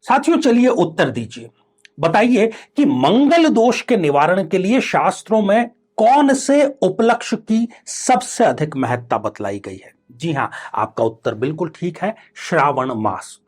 साथियों, चलिए उत्तर दीजिए। बताइए कि मंगल दोष के निवारण के लिए शास्त्रों में कौन से उपलक्ष्य की सबसे अधिक महत्ता बतलाई गई है। जी हां, आपका उत्तर बिल्कुल ठीक है, श्रावण मास।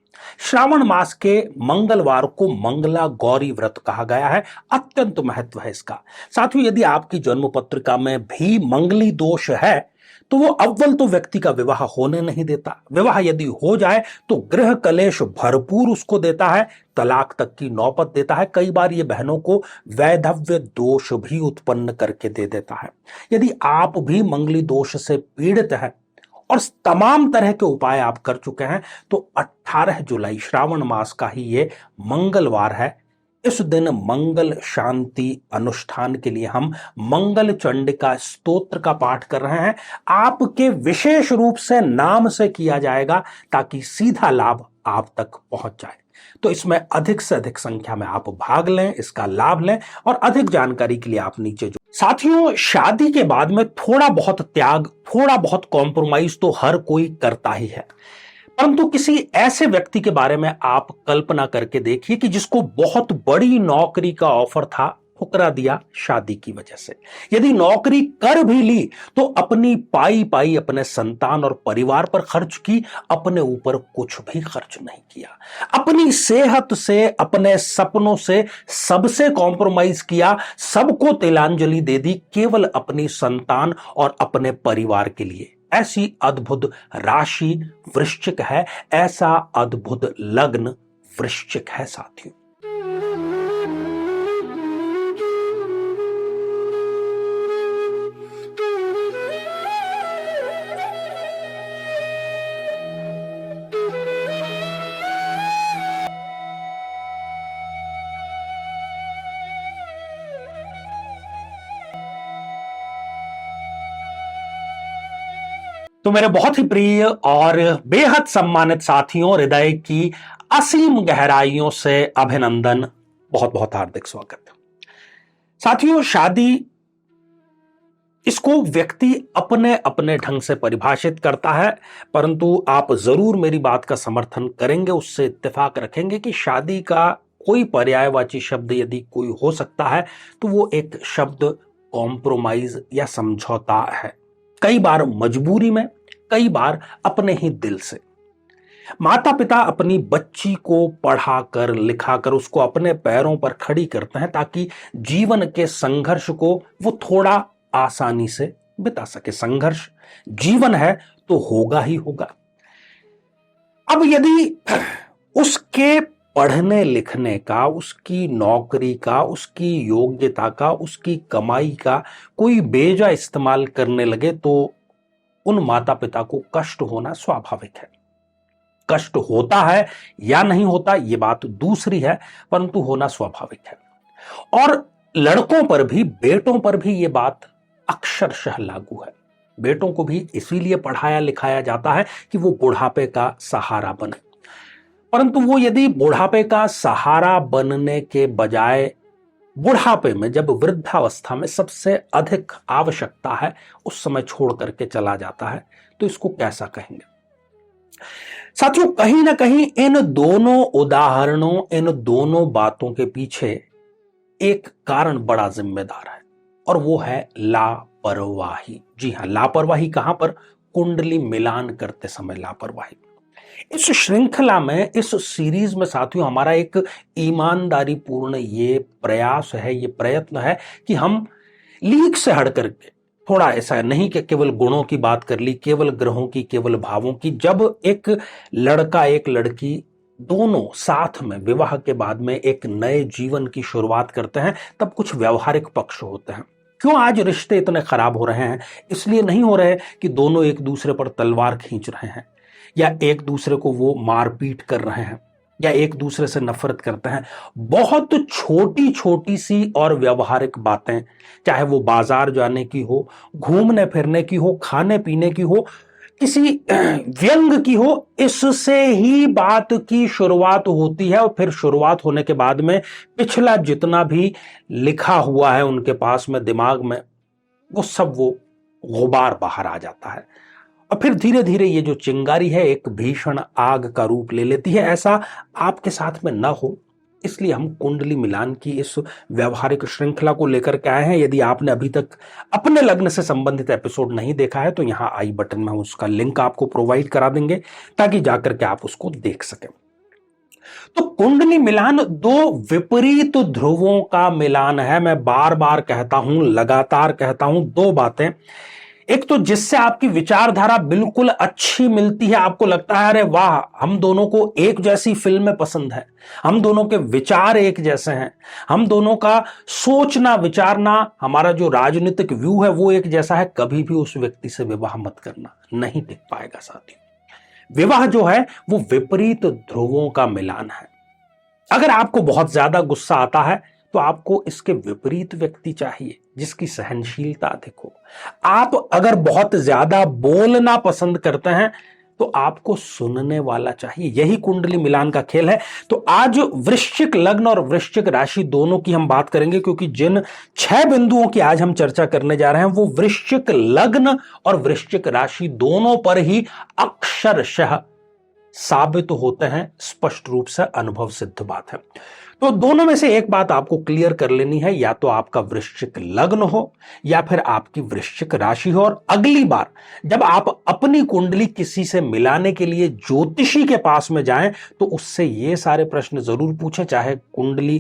श्रावण मास के मंगलवार को मंगला गौरी व्रत कहा गया है। अत्यंत महत्व है इसका। साथियों, यदि आपकी जन्म पत्रिका में भी मंगली दोष है तो वो अव्वल तो व्यक्ति का विवाह होने नहीं देता। विवाह यदि हो जाए तो गृह कलेश भरपूर उसको देता है, तलाक तक की नौबत देता है। कई बार ये बहनों को वैधव्य दोष भी उत्पन्न करके दे देता है। यदि आप भी मंगली दोष से पीड़ित हैं और तमाम तरह के उपाय आप कर चुके हैं तो 18 जुलाई श्रावण मास का ही ये मंगलवार है। इस दिन मंगल शांति अनुष्ठान के लिए हम मंगल चंडिका स्तोत्र का पाठ कर रहे हैं। आपके विशेष रूप से नाम से किया जाएगा ताकि सीधा लाभ आप तक पहुंच जाए। तो इसमें अधिक से अधिक संख्या में आप भाग लें, इसका लाभ लें और अधिक जानकारी के लिए आप नीचे जो साथियों, शादी के बाद में थोड़ा बहुत त्याग, थोड़ा बहुत कॉम्प्रोमाइज तो हर कोई करता ही है। परंतु किसी ऐसे व्यक्ति के बारे में आप कल्पना करके देखिए कि जिसको बहुत बड़ी नौकरी का ऑफर था, ठुकरा दिया शादी की वजह से। यदि नौकरी कर भी ली तो अपनी पाई पाई अपने संतान और परिवार पर खर्च की, अपने ऊपर कुछ भी खर्च नहीं किया। अपनी सेहत से, अपने सपनों से, सबसे कॉम्प्रोमाइज किया, सबको तिलांजलि दे दी केवल अपनी संतान और अपने परिवार के लिए। ऐसी अद्भुत राशि वृश्चिक है, ऐसा अद्भुत लग्न वृश्चिक है साथियों। तो मेरे बहुत ही प्रिय और बेहद सम्मानित साथियों, हृदय की असीम गहराइयों से अभिनंदन, बहुत बहुत हार्दिक स्वागत। साथियों, शादी इसको व्यक्ति अपने अपने ढंग से परिभाषित करता है, परंतु आप जरूर मेरी बात का समर्थन करेंगे, उससे इत्तेफाक रखेंगे कि शादी का कोई पर्यायवाची शब्द यदि कोई हो सकता है तो वो एक शब्द कॉम्प्रोमाइज या समझौता है। कई बार मजबूरी में, कई बार अपने ही दिल से। माता पिता अपनी बच्ची को पढ़ाकर लिखाकर उसको अपने पैरों पर खड़ी करते हैं ताकि जीवन के संघर्ष को वो थोड़ा आसानी से बिता सके। संघर्ष जीवन है तो होगा ही होगा। अब यदि उसके पढ़ने लिखने का, उसकी नौकरी का, उसकी योग्यता का, उसकी कमाई का कोई बेजा इस्तेमाल करने लगे तो उन माता पिता को कष्ट होना स्वाभाविक है। कष्ट होता है या नहीं होता ये बात दूसरी है, परंतु होना स्वाभाविक है। और लड़कों पर भी, बेटों पर भी ये बात अक्षरशः लागू है। बेटों को भी इसीलिए पढ़ाया लिखाया जाता है कि वो बुढ़ापे का सहारा बने। परंतु वो यदि बुढ़ापे का सहारा बनने के बजाय बुढ़ापे में, जब वृद्धावस्था में सबसे अधिक आवश्यकता है, उस समय छोड़ करके चला जाता है, तो इसको कैसा कहेंगे। साथियों, कहीं ना कहीं इन दोनों उदाहरणों, इन दोनों बातों के पीछे एक कारण बड़ा जिम्मेदार है और वो है लापरवाही। जी हां, लापरवाही कहां पर? कुंडली मिलान करते समय लापरवाही। इस श्रृंखला में, इस सीरीज में साथियों, हमारा एक ईमानदारी पूर्ण ये प्रयास है, ये प्रयत्न है कि हम लीक से हट करके, थोड़ा ऐसा नहीं कि केवल गुणों की बात कर ली, केवल ग्रहों की, केवल भावों की। जब एक लड़का एक लड़की दोनों साथ में विवाह के बाद में एक नए जीवन की शुरुआत करते हैं, तब कुछ व्यवहारिक पक्ष होते हैं। क्यों आज रिश्ते इतने खराब हो रहे हैं? इसलिए नहीं हो रहे कि दोनों एक दूसरे पर तलवार खींच रहे हैं या एक दूसरे को वो मारपीट कर रहे हैं या एक दूसरे से नफरत करते हैं। बहुत छोटी छोटी सी और व्यवहारिक बातें, चाहे वो बाजार जाने की हो, घूमने फिरने की हो, खाने पीने की हो, किसी व्यंग की हो, इससे ही बात की शुरुआत होती है। और फिर शुरुआत होने के बाद में पिछला जितना भी लिखा हुआ है उनके पास में दिमाग में, वो सब वो गुबार बाहर आ जाता है। और फिर धीरे धीरे ये जो चिंगारी है एक भीषण आग का रूप ले लेती है। ऐसा आपके साथ में ना हो, इसलिए हम कुंडली मिलान की इस व्यवहारिक श्रृंखला को लेकर के आए हैं। यदि आपने अभी तक अपने लग्न से संबंधित एपिसोड नहीं देखा है तो यहां आई बटन में हम उसका लिंक आपको प्रोवाइड करा देंगे ताकि जाकर के आप उसको देख सकें। तो कुंडली मिलान दो विपरीत ध्रुवों का मिलान है। मैं बार बार कहता हूं, लगातार कहता हूं, दो बातें। एक तो जिससे आपकी विचारधारा बिल्कुल अच्छी मिलती है, आपको लगता है अरे वाह, हम दोनों को एक जैसी फिल्में पसंद है, हम दोनों के विचार एक जैसे हैं, हम दोनों का सोचना विचारना, हमारा जो राजनीतिक व्यू है वो एक जैसा है। कभी भी उस व्यक्ति से विवाह मत करना, नहीं टिक पाएगा साथी। विवाह जो है वो विपरीत ध्रुवों का मिलान है। अगर आपको बहुत ज्यादा गुस्सा आता है तो आपको इसके विपरीत व्यक्ति चाहिए जिसकी सहनशीलता अधिक हो। आप अगर बहुत ज्यादा बोलना पसंद करते हैं तो आपको सुनने वाला चाहिए। यही कुंडली मिलान का खेल है। तो आज वृश्चिक लग्न और वृश्चिक राशि दोनों की हम बात करेंगे, क्योंकि जिन 6 बिंदुओं की आज हम चर्चा करने जा रहे हैं वो वृश्चिक लग्न और वृश्चिक राशि दोनों पर ही अक्षरशः साबित होते हैं। स्पष्ट रूप से अनुभव सिद्ध बात है। तो दोनों में से एक बात आपको क्लियर कर लेनी है, या तो आपका वृश्चिक लग्न हो या फिर आपकी वृश्चिक राशि हो। और अगली बार जब आप अपनी कुंडली किसी से मिलाने के लिए ज्योतिषी के पास में जाएं तो उससे ये सारे प्रश्न जरूर पूछें। चाहे कुंडली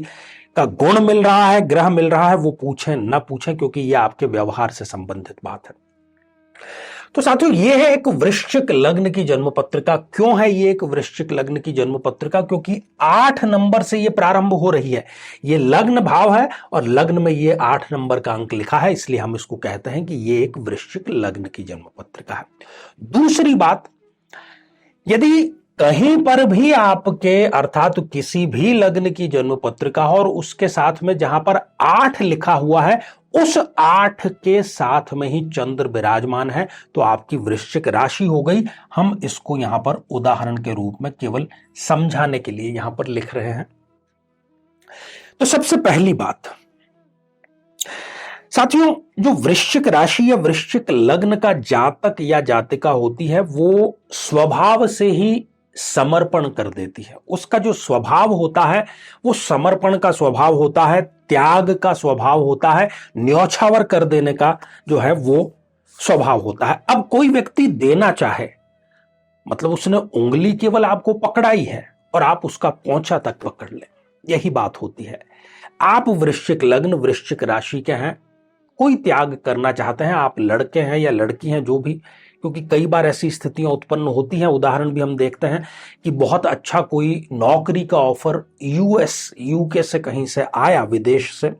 का गुण मिल रहा है, ग्रह मिल रहा है, वो पूछें न पूछें, क्योंकि यह आपके व्यवहार से संबंधित बात है। तो साथियों, ये है एक वृश्चिक लग्न की जन्म पत्रिका। क्यों है ये एक वृश्चिक लग्न की जन्म पत्रिका? क्योंकि 8 नंबर से ये प्रारंभ हो रही है। ये लग्न भाव है और लग्न में ये 8 नंबर का अंक लिखा है, इसलिए हम इसको कहते हैं कि ये एक वृश्चिक लग्न की जन्म पत्रिका है। दूसरी बात, यदि कहीं पर भी आपके अर्थात किसी भी लग्न की जन्म पत्रिका हो और उसके साथ में जहां पर 8 लिखा हुआ है, उस 8 के साथ में ही चंद्र विराजमान है, तो आपकी वृश्चिक राशि हो गई। हम इसको यहां पर उदाहरण के रूप में केवल समझाने के लिए यहां पर लिख रहे हैं। तो सबसे पहली बात साथियों, जो वृश्चिक राशि या वृश्चिक लग्न का जातक या जातिका होती है वो स्वभाव से ही समर्पण कर देती है। उसका जो स्वभाव होता है वो समर्पण का स्वभाव होता है, त्याग का स्वभाव होता है, न्यौछावर कर देने का जो है वो स्वभाव होता है। अब कोई व्यक्ति देना चाहे, मतलब उसने उंगली केवल आपको पकड़ाई है और आप उसका पोंछा तक पकड़ ले, यही बात होती है। आप वृश्चिक लग्न वृश्चिक राशि के हैं, कोई त्याग करना चाहते हैं, आप लड़के हैं या लड़की हैं जो भी, क्योंकि कई बार ऐसी स्थितियां उत्पन्न होती हैं। उदाहरण भी हम देखते हैं कि बहुत अच्छा कोई नौकरी का ऑफर यूके से कहीं से आया, विदेश से,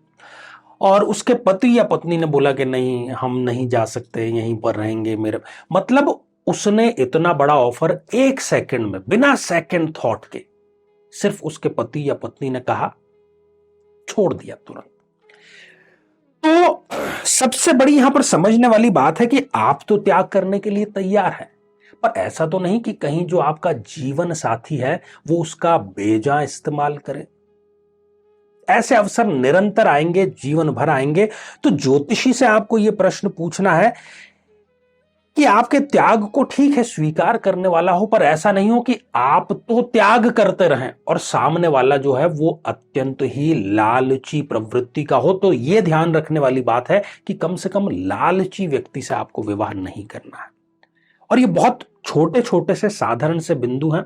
और उसके पति या पत्नी ने बोला कि नहीं, हम नहीं जा सकते, यहीं पर रहेंगे मेरे, मतलब उसने इतना बड़ा ऑफर 1 सेकंड में, बिना सेकंड थॉट के, सिर्फ उसके पति या पत्नी ने कहा, छोड़ दिया तुरंत। तो सबसे बड़ी यहां पर समझने वाली बात है कि आप तो त्याग करने के लिए तैयार हैं, पर ऐसा तो नहीं कि कहीं जो आपका जीवन साथी है वो उसका बेजा इस्तेमाल करे। ऐसे अवसर निरंतर आएंगे, जीवन भर आएंगे। तो ज्योतिषी से आपको यह प्रश्न पूछना है कि आपके त्याग को ठीक है स्वीकार करने वाला हो, पर ऐसा नहीं हो कि आप तो त्याग करते रहें और सामने वाला जो है वो अत्यंत ही लालची प्रवृत्ति का हो। तो यह ध्यान रखने वाली बात है कि कम से कम लालची व्यक्ति से आपको विवाह नहीं करना है। और ये बहुत छोटे छोटे से साधारण से बिंदु हैं।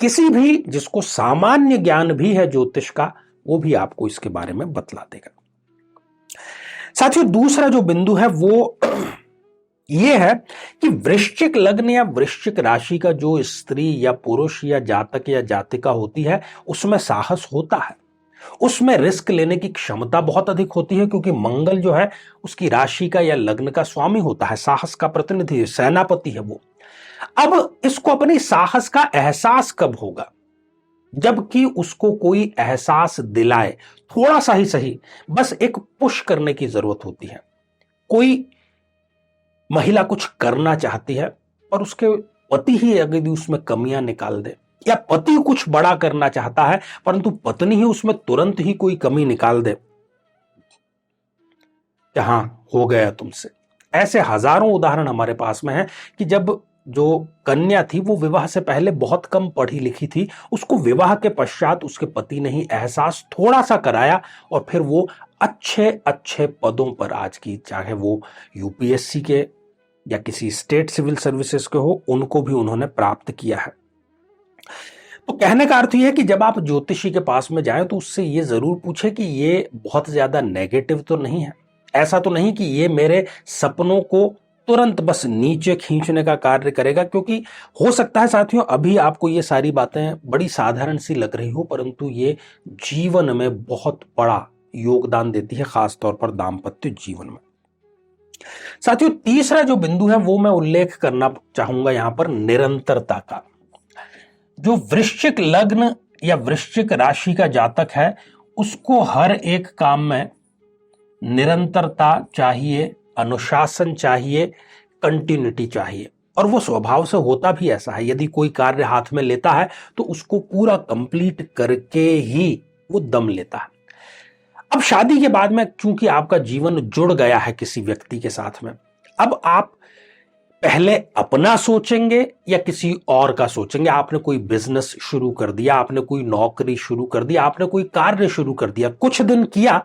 किसी भी जिसको सामान्य ज्ञान भी है ज्योतिष का, वो भी आपको इसके बारे में बतला देगा। साथियों, दूसरा जो बिंदु है वो यह है कि वृश्चिक लग्न या वृश्चिक राशि का जो स्त्री या पुरुष या जातक या जातिका होती है उसमें साहस होता है, उसमें रिस्क लेने की क्षमता बहुत अधिक होती है, क्योंकि मंगल जो है उसकी राशि का या लग्न का स्वामी होता है, साहस का प्रतिनिधि, सेनापति है वो। अब इसको अपनी साहस का एहसास कब होगा? जबकि उसको कोई एहसास दिलाए, थोड़ा सा ही सही, बस एक पुश करने की जरूरत होती है। कोई महिला कुछ करना चाहती है और उसके पति ही अगर उसमें कमियां निकाल दे, या पति कुछ बड़ा करना चाहता है परंतु पत्नी ही उसमें तुरंत ही कोई कमी निकाल दे, हां हो गया तुमसे, ऐसे हजारों उदाहरण हमारे पास में है कि जब जो कन्या थी वो विवाह से पहले बहुत कम पढ़ी लिखी थी, उसको विवाह के पश्चात उसके पति ने ही एहसास थोड़ा सा कराया और फिर वो अच्छे अच्छे पदों पर आज की, चाहे वो यूपीएससी के या किसी स्टेट सिविल सर्विसेज के हो, उनको भी उन्होंने प्राप्त किया है। तो कहने का अर्थ यह है कि जब आप ज्योतिषी के पास में जाएं तो उससे ये जरूर पूछे कि ये बहुत ज्यादा नेगेटिव तो नहीं है, ऐसा तो नहीं कि ये मेरे सपनों को तुरंत बस नीचे खींचने का कार्य करेगा। क्योंकि हो सकता है साथियों अभी आपको ये सारी बातें बड़ी साधारण सी लग रही हो, परंतु ये जीवन में बहुत बड़ा योगदान देती है, खासतौर पर दाम्पत्य जीवन में। साथियों तीसरा जो बिंदु है वो मैं उल्लेख करना चाहूंगा यहां पर निरंतरता का। जो वृश्चिक लग्न या वृश्चिक राशि का जातक है उसको हर एक काम में निरंतरता चाहिए, अनुशासन चाहिए, कंटिन्यूटी चाहिए, और वो स्वभाव से होता भी ऐसा है। यदि कोई कार्य हाथ में लेता है तो उसको पूरा कंप्लीट करके ही वो दम लेता है। अब शादी के बाद में चूंकि आपका जीवन जुड़ गया है किसी व्यक्ति के साथ में, अब आप पहले अपना सोचेंगे या किसी और का सोचेंगे। आपने कोई बिजनेस शुरू कर दिया, आपने कोई नौकरी शुरू कर दी, आपने कोई कार्य शुरू कर दिया, कुछ दिन किया,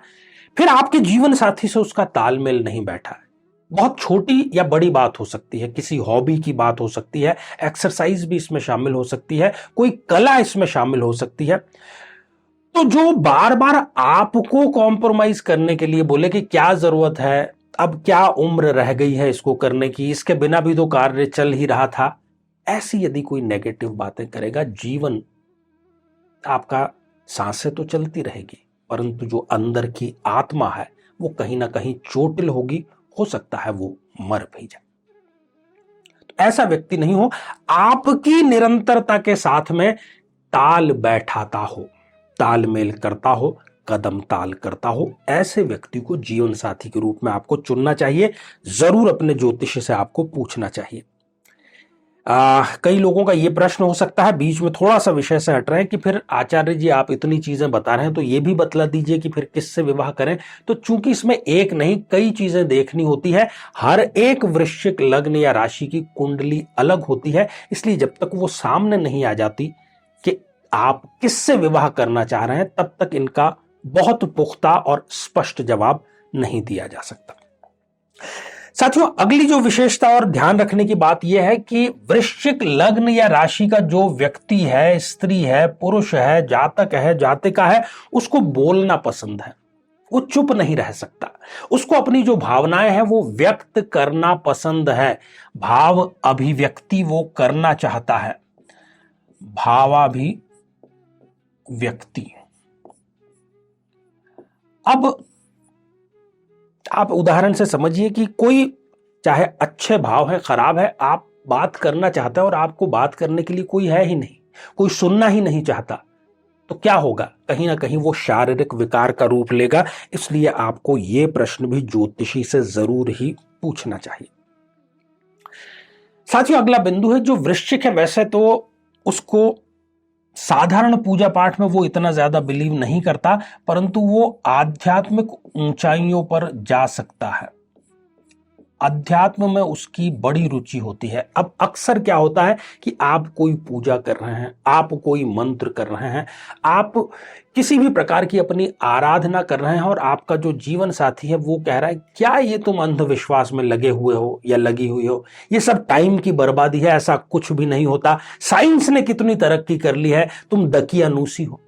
फिर आपके जीवन साथी से उसका तालमेल नहीं बैठा है। बहुत छोटी या बड़ी बात हो सकती है, किसी हॉबी की बात हो सकती है, एक्सरसाइज भी इसमें शामिल हो सकती है, कोई कला इसमें शामिल हो सकती है। तो जो बार बार आपको कॉम्प्रोमाइज करने के लिए बोले कि क्या जरूरत है, अब क्या उम्र रह गई है इसको करने की, इसके बिना भी तो कार्य चल ही रहा था, ऐसी यदि कोई नेगेटिव बातें करेगा, जीवन आपका सांसें तो चलती रहेगी परंतु जो अंदर की आत्मा है वो कहीं ना कहीं चोटिल होगी, हो सकता है वो मर भी जाए। तो ऐसा व्यक्ति नहीं हो, आपकी निरंतरता के साथ में ताल बैठाता हो, तालमेल करता हो, कदम ताल करता हो, ऐसे व्यक्ति को जीवन साथी के रूप में आपको चुनना चाहिए। जरूर अपने ज्योतिष से आपको पूछना चाहिए। कई लोगों का यह प्रश्न हो सकता है, बीच में थोड़ा सा विषय से हट रहे हैं, कि फिर आचार्य जी आप इतनी चीजें बता रहे हैं तो ये भी बतला दीजिए कि फिर किससे विवाह करें। तो चूंकि इसमें एक नहीं कई चीजें देखनी होती है, हर एक वृश्चिक लग्न या राशि की कुंडली अलग होती है, इसलिए जब तक वो सामने नहीं आ जाती कि आप किससे विवाह करना चाह रहे हैं, तब तक इनका बहुत पुख्ता और स्पष्ट जवाब नहीं दिया जा सकता। साथियों अगली जो विशेषता और ध्यान रखने की बात यह है कि वृश्चिक लग्न या राशि का जो व्यक्ति है, स्त्री है, पुरुष है, जातक है, जातिका है, उसको बोलना पसंद है। वो चुप नहीं रह सकता, उसको अपनी जो भावनाएं हैं वो व्यक्त करना पसंद है, भाव अभिव्यक्ति वो करना चाहता है, भावाभिव्यक्ति। अब आप उदाहरण से समझिए कि कोई चाहे अच्छे भाव है, खराब है, आप बात करना चाहता है और आपको बात करने के लिए कोई है ही नहीं, कोई सुनना ही नहीं चाहता, तो क्या होगा? कहीं ना कहीं वो शारीरिक विकार का रूप लेगा। इसलिए आपको यह प्रश्न भी ज्योतिषी से जरूर ही पूछना चाहिए। साथियों अगला बिंदु है, जो वृश्चिक है वैसे तो उसको साधारण पूजा पाठ में वो इतना ज्यादा बिलीव नहीं करता, परंतु वो आध्यात्मिक ऊंचाइयों पर जा सकता है, अध्यात्म में उसकी बड़ी रुचि होती है। अब अक्सर क्या होता है कि आप कोई पूजा कर रहे हैं, आप कोई मंत्र कर रहे हैं, आप किसी भी प्रकार की अपनी आराधना कर रहे हैं और आपका जो जीवन साथी है वो कह रहा है क्या ये तुम अंधविश्वास में लगे हुए हो या लगी हुई हो, ये सब टाइम की बर्बादी है, ऐसा कुछ भी नहीं होता, साइंस ने कितनी तरक्की कर ली है, तुम दकियानूसी हो।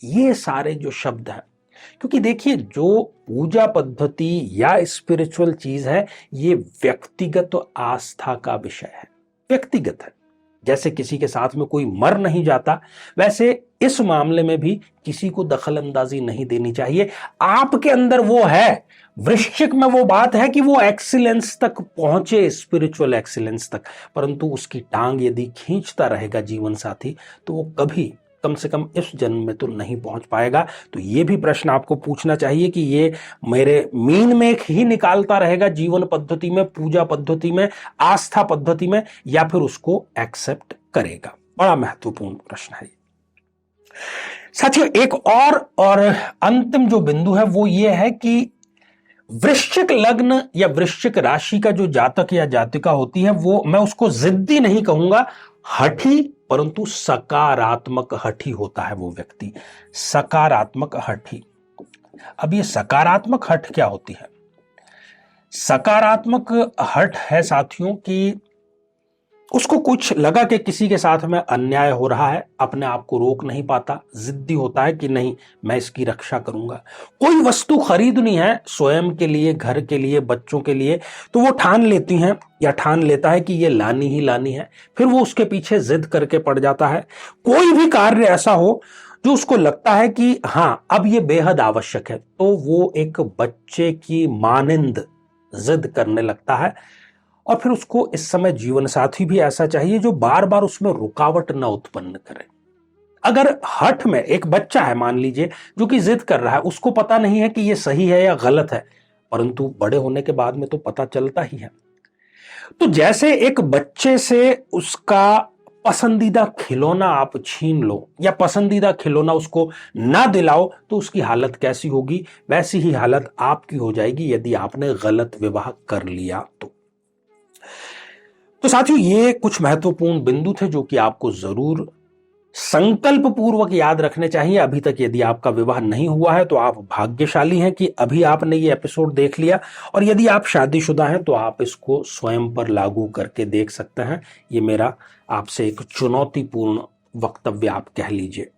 ये सारे जो शब्द हैं, क्योंकि देखिए जो पूजा पद्धति या स्पिरिचुअल चीज है ये व्यक्तिगत आस्था का विषय है, व्यक्तिगत है। जैसे किसी के साथ में कोई मर नहीं जाता, वैसे इस मामले में भी किसी को दखल अंदाजी नहीं देनी चाहिए। आपके अंदर वो है, वृश्चिक में वो बात है कि वो एक्सीलेंस तक पहुंचे, स्पिरिचुअल एक्सीलेंस तक, परंतु उसकी टांग यदि खींचता रहेगा जीवन साथी तो वो कभी कम से कम इस जन्म में तो नहीं पहुंच पाएगा। तो ये भी प्रश्न आपको पूछना चाहिए कि ये मेरे मीन में ही निकालता रहेगा जीवन पद्धति में, पूजा पद्धति में, आस्था पद्धति में, या फिर उसको एक्सेप्ट करेगा। बड़ा महत्वपूर्ण प्रश्न है। साथियों एक और अंतिम जो बिंदु है वो ये है कि वृश्चिक लग्न या वृश्चिक राशि का जो जातक या जातिका होती है, वो मैं उसको जिद्दी नहीं कहूंगा, हठी, परंतु सकारात्मक हठी होता है वो व्यक्ति, सकारात्मक हठी। अब ये सकारात्मक हठ क्या होती है? सकारात्मक हठ है साथियों कि उसको कुछ लगा कि किसी के साथ में अन्याय हो रहा है, अपने आप को रोक नहीं पाता, जिद्दी होता है कि नहीं मैं इसकी रक्षा करूंगा। कोई वस्तु खरीदनी है स्वयं के लिए, घर के लिए, बच्चों के लिए, तो वो ठान लेती हैं या ठान लेता है कि ये लानी ही लानी है, फिर वो उसके पीछे जिद करके पड़ जाता है। कोई भी कार्य ऐसा हो जो उसको लगता है कि हां अब ये बेहद आवश्यक है, तो वो एक बच्चे की मानिंद जिद करने लगता है। और फिर उसको इस समय जीवन साथी भी ऐसा चाहिए जो बार बार उसमें रुकावट न उत्पन्न करे। अगर हठ में एक बच्चा है मान लीजिए जो कि जिद कर रहा है, उसको पता नहीं है कि ये सही है या गलत है, परंतु बड़े होने के बाद में तो पता चलता ही है। तो जैसे एक बच्चे से उसका पसंदीदा खिलौना आप छीन लो या पसंदीदा खिलौना उसको ना दिलाओ तो उसकी हालत कैसी होगी, वैसी ही हालत आपकी हो जाएगी यदि आपने गलत विवाह कर लिया तो साथियों ये कुछ महत्वपूर्ण बिंदु थे जो कि आपको जरूर संकल्प पूर्वक याद रखने चाहिए। अभी तक यदि आपका विवाह नहीं हुआ है तो आप भाग्यशाली हैं कि अभी आपने ये एपिसोड देख लिया, और यदि आप शादीशुदा हैं तो आप इसको स्वयं पर लागू करके देख सकते हैं। ये मेरा आपसे एक चुनौतीपूर्ण वक्तव्य आप कह लीजिए।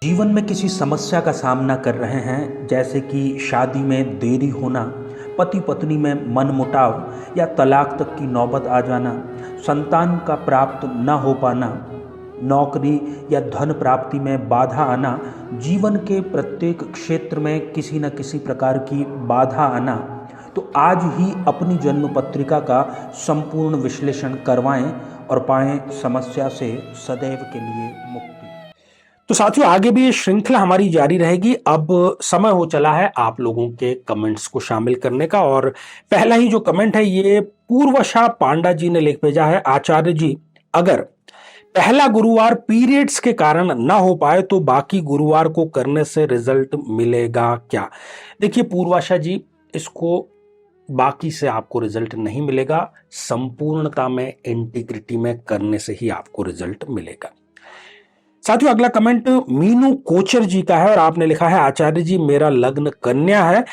जीवन में किसी समस्या का सामना कर रहे हैं, जैसे कि शादी में देरी होना, पति पत्नी में मनमुटाव या तलाक तक की नौबत आ जाना, संतान का प्राप्त न हो पाना, नौकरी या धन प्राप्ति में बाधा आना, जीवन के प्रत्येक क्षेत्र में किसी न किसी प्रकार की बाधा आना, तो आज ही अपनी जन्म पत्रिका का संपूर्ण विश्लेषण करवाएं और पाएं समस्या से सदैव के लिए मुक्ति। तो साथियों आगे भी ये श्रृंखला हमारी जारी रहेगी। अब समय हो चला है आप लोगों के कमेंट्स को शामिल करने का, और पहला ही जो कमेंट है ये पूर्वशा पांडा जी ने लिख भेजा है। आचार्य जी, अगर पहला गुरुवार पीरियड्स के कारण ना हो पाए तो बाकी गुरुवार को करने से रिजल्ट मिलेगा क्या? देखिए पूर्वाशा जी, इसको बाकी से आपको रिजल्ट नहीं मिलेगा, संपूर्णता में, इंटीग्रिटी में करने से ही आपको रिजल्ट मिलेगा। साथियों अगला कमेंट मीनू कोचर जी का है और आपने लिखा है, आचार्य जी मेरा लग्न कन्या है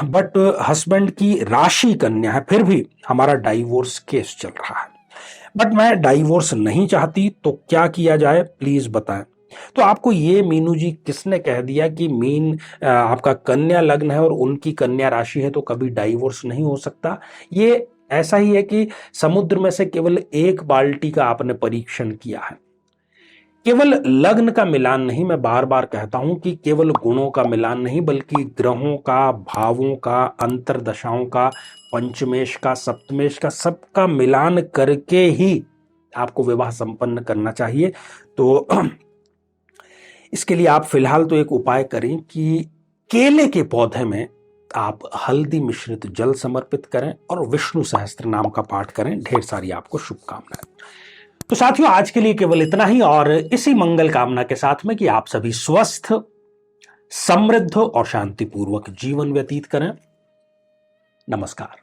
बट हस्बैंड की राशि कन्या है, फिर भी हमारा डाइवोर्स केस चल रहा है, बट मैं डाइवोर्स नहीं चाहती, तो क्या किया जाए प्लीज बताएं। तो आपको ये मीनू जी किसने कह दिया कि आपका कन्या लग्न है और उनकी कन्या राशि है तो कभी डाइवोर्स नहीं हो सकता? ये ऐसा ही है कि समुद्र में से केवल एक बाल्टी का आपने परीक्षण किया है। केवल लग्न का मिलान नहीं, मैं बार बार कहता हूं कि केवल गुणों का मिलान नहीं, बल्कि ग्रहों का, भावों का, अंतरदशाओं का, पंचमेश का, सप्तमेश का, सबका मिलान करके ही आपको विवाह संपन्न करना चाहिए। तो इसके लिए आप फिलहाल तो एक उपाय करें कि केले के पौधे में आप हल्दी मिश्रित जल समर्पित करें और विष्णु सहस्त्र नाम का पाठ करें। ढेर सारी आपको शुभकामनाएं। तो साथियों आज के लिए केवल इतना ही, और इसी मंगल कामना के साथ में कि आप सभी स्वस्थ, समृद्ध और शांतिपूर्वक जीवन व्यतीत करें। नमस्कार।